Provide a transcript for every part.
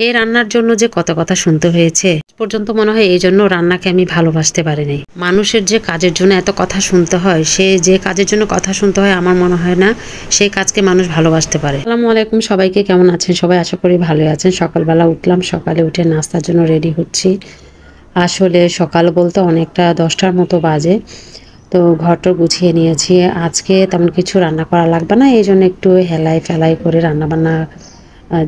এই রান্নার জন্য যে কত কথা শুনতে হয়েছে পর্যন্ত মনে হয় এই জন্য রান্নাকে আমি ভালোবাসতে পারিনি। মানুষের যে কাজের জন্য এত কথা শুনতে হয়, সে যে কাজের জন্য কথা শুনতে হয় আমার মনে হয় না সেই কাজকে মানুষ ভালোবাসতে পারে। আসসালামু আলাইকুম, সবাইকে কেমন আছেন? সবাই আশা করি ভালোই আছেন। সকালবেলা উঠলাম, সকালে উঠে নাস্তার জন্য রেডি হচ্ছি। আসলে সকাল বলতে অনেকটা 10টার মতো বাজে। তো ঘরটা গুছিয়ে নিয়েছি। আজকে তেমন কিছু রান্না করা লাগবে না, এই জন্য একটু হেলাই ফেলাই করে রান্নাবান্না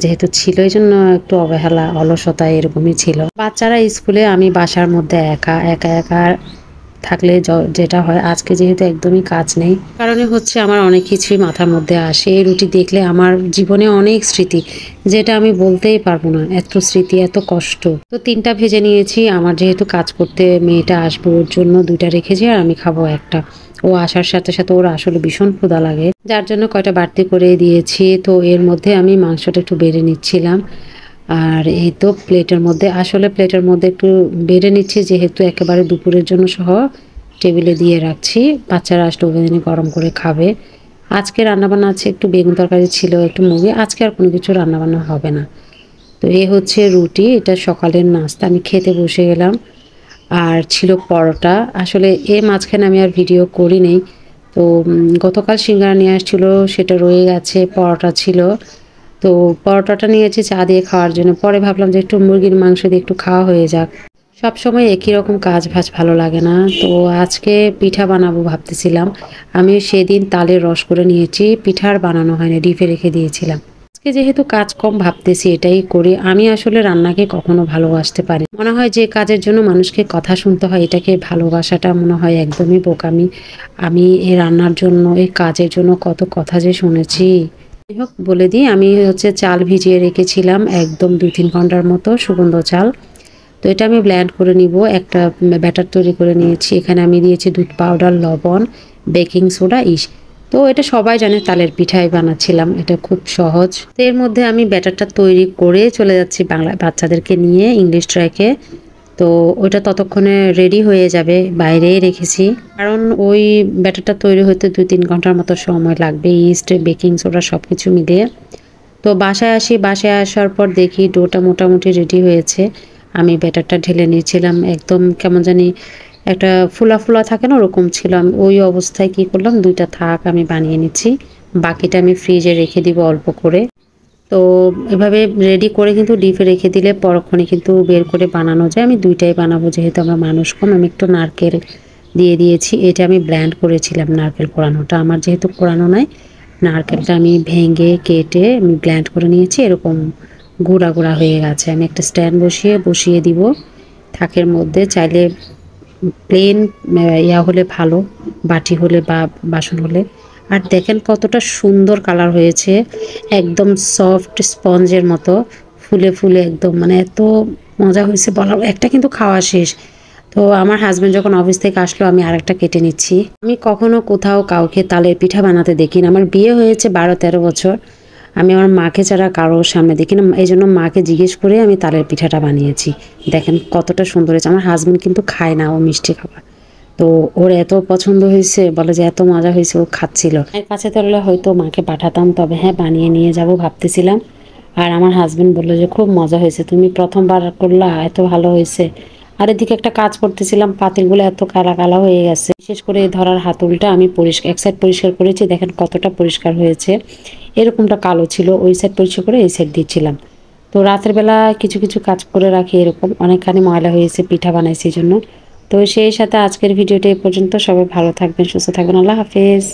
যেহেতু ছিল এই জন্য একটু অবহেলা অলসতা এরকমই ছিল। বাচ্চারা স্কুলে, আমি বাসার মধ্যে একা একা একা থাকলে যেটা হয়, আজকে যেহেতু একদমই কাজ নেই কারণে হচ্ছে আমার অনেক কিছুই মাথার মধ্যে আসে। এই রুটি দেখলে আমার জীবনে অনেক স্মৃতি, যেটা আমি বলতেই পারবো না, এত স্মৃতি এত কষ্ট। তো 3টা ভেজে নিয়েছি। আমার যেহেতু কাজ করতে মেয়েটা আসবে, ওর জন্য 2টা রেখেছি আর আমি খাবো একটা। ও আসার সাথে সাথে ওর আসলে ভীষণ ক্ষুধা লাগে, যার জন্য কয়টা বাড়তি করে দিয়েছি। তো এর মধ্যে আমি মাংসটা একটু বেড়ে নিচ্ছিলাম। আর এই তো প্লেটের মধ্যে একটু বেড়ে নিচ্ছি, যেহেতু একেবারে দুপুরের জন্য সহ টেবিলে দিয়ে রাখছি। বাচ্চারা আসলে ওভেনে গরম করে খাবে। আজকে রান্নাবান্না আছে, একটু বেগুন তরকারি ছিল, একটু মুগি। আজকে আর কোনো কিছু রান্নাবান্না হবে না। তো এ হচ্ছে রুটি, এটা সকালের নাস্তা। আমি খেতে বসে গেলাম। আর ছিল পরোটা। আসলে মাঝখানে আমি আর ভিডিও করি নেই। তো গতকাল সিঙ্গারা নিয়ে আসছিল, সেটা রয়ে গেছে। পরোটা ছিল, তো পরোটাটা নিয়েছি চা দিয়ে খাওয়ার জন্য। পরে ভাবলাম যে একটু মুরগির মাংস দিয়ে একটু খাওয়া হয়ে যাক। সবসময় একই রকম কাজ ভাজ ভালো লাগে না। তো আজকে পিঠা বানাবো ভাবতেছিলাম। আমি সেদিন তালের রস করে নিয়েছি, পিঠা আর বানানো হয়নি, ডিপে রেখে দিয়েছিলাম। আজকে যেহেতু কাজ কম, ভাবতেছি এটাই করি। আমি আসলে রান্নাকে কখনো ভালোবাসতে পারি, মনে হয় যে কাজের জন্য মানুষকে কথা শুনতে হয়, এটাকে ভালোবাসাটা মনে হয় একদমই বোকামি। আমি এই রান্নার জন্য, এই কাজের জন্য কত কথা যে শুনেছি। যাই হোক, বলে দিই, আমি হচ্ছে চাল ভিজিয়ে রেখেছিলাম একদম 2-3 ঘন্টার মতো, সুগন্ধ চাল। তো এটা আমি ব্ল্যান্ড করে নিব, একটা ব্যাটার তৈরি করে নিয়েছি। এখানে আমি দিয়েছি দুধ পাউডার, লবণ, বেকিং সোডা, তো এটা সবাই জানে, তালের পিঠাই বানাচ্ছিলাম, এটা খুব সহজ। তো এর মধ্যে আমি ব্যাটারটা তৈরি করে চলে যাচ্ছি বাংলা বাচ্চাদেরকে নিয়ে ইংলিশ ট্র্যাকে। তো ওইটা ততক্ষণে রেডি হয়ে যাবে, বাইরেই রেখেছি, কারণ ওই ব্যাটারটা তৈরি হতে 2-3 ঘন্টার মতো সময় লাগবে, ইস্ট, বেকিং সোডা সব কিছু মিলিয়ে। তো বাসায় আসি, বাসায় আসার পর দেখি ডোটা মোটামুটি রেডি হয়েছে। আমি ব্যাটারটা ঢেলে নিয়েছিলাম, একদম কেমন জানি একটা ফুলা ফুলা থাকে না, ওরকম ছিল। আমি ওই অবস্থায় কি করলাম, 2টা থাক আমি বানিয়ে নিচ্ছি, বাকিটা আমি ফ্রিজে রেখে দিব অল্প করে। তো এভাবে রেডি করে কিন্তু ডিপে রেখে দিলে পরক্ষণে কিন্তু বের করে বানানো যায়। আমি 2টাই বানাবো, যেহেতু আমরা মানুষ কম। আমি একটু নারকেল দিয়ে দিয়েছি, এটা আমি ব্ল্যান্ড করেছিলাম। নারকেল কোরানোটা আমার যেহেতু কোরানো নাই, নারকেলটা আমি ভেঙে কেটে আমি ব্ল্যান্ড করে নিয়েছি, এরকম গুঁড়া গুঁড়া হয়ে গেছে। আমি একটা স্ট্যান্ড বসিয়ে দিব থাকের মধ্যে। চাইলে প্লেন হলে ভালো, বাটি হলে বা বাসন হলে। আর দেখেন কতটা সুন্দর কালার হয়েছে, একদম সফট স্পঞ্জের মতো, ফুলে ফুলে একদম, মানে এত মজা হয়েছে বলার। একটা কিন্তু খাওয়া শেষ। তো আমার হাজব্যান্ড যখন অফিস থেকে আসলো, আমি আরেকটা কেটে নিচ্ছি। আমি কখনো কোথাও কাউকে তালের পিঠা বানাতে দেখি না। আমার বিয়ে হয়েছে 12-13 বছর, আমি আমার মাকে ছাড়া কারোর সামনে দেখি না। এই জন্য মাকে জিজ্ঞেস করে আমি তালের পিঠাটা বানিয়েছি। দেখেন কতটা সুন্দর হয়েছে। আমার হাজব্যান্ড কিন্তু খায় না ও মিষ্টি খাবার, তো ওর এত পছন্দ হয়েছে, বলে যে এত মজা হয়েছে, ও খাচ্ছিল। এর কাছে তাহলে হয়তো মাকে পাঠাতাম, তবে হ্যাঁ বানিয়ে নিয়ে যাব ভাবতেছিলাম। আর আমার হাজব্যান্ড বললো যে খুব মজা হয়েছে, তুমি প্রথমবার করলা, এত ভালো হয়েছে। আর এদিকে একটা কাজ করতেছিলাম, পাতিলগুলো এত কালা কালা হয়ে গেছে। বিশেষ করে ধরার হাতলটা আমি এক সাইড পরিষ্কার করেছি, দেখেন কতটা পরিষ্কার হয়েছে। এরকমটা কালো ছিল, ওই সাইড পরিষ্কার করে এই সাইড দিচ্ছিলাম। তো রাতের বেলা কিছু কিছু কাজ করে রাখি, এরকম অনেকখানি ময়লা হয়েছে, পিঠা বানাইছি জন্য। তো সেই সাথে আজকের ভিডিওটা এই পর্যন্ত। সবাই ভালো থাকবেন, সুস্থ থাকবেন। আল্লাহ হাফেজ।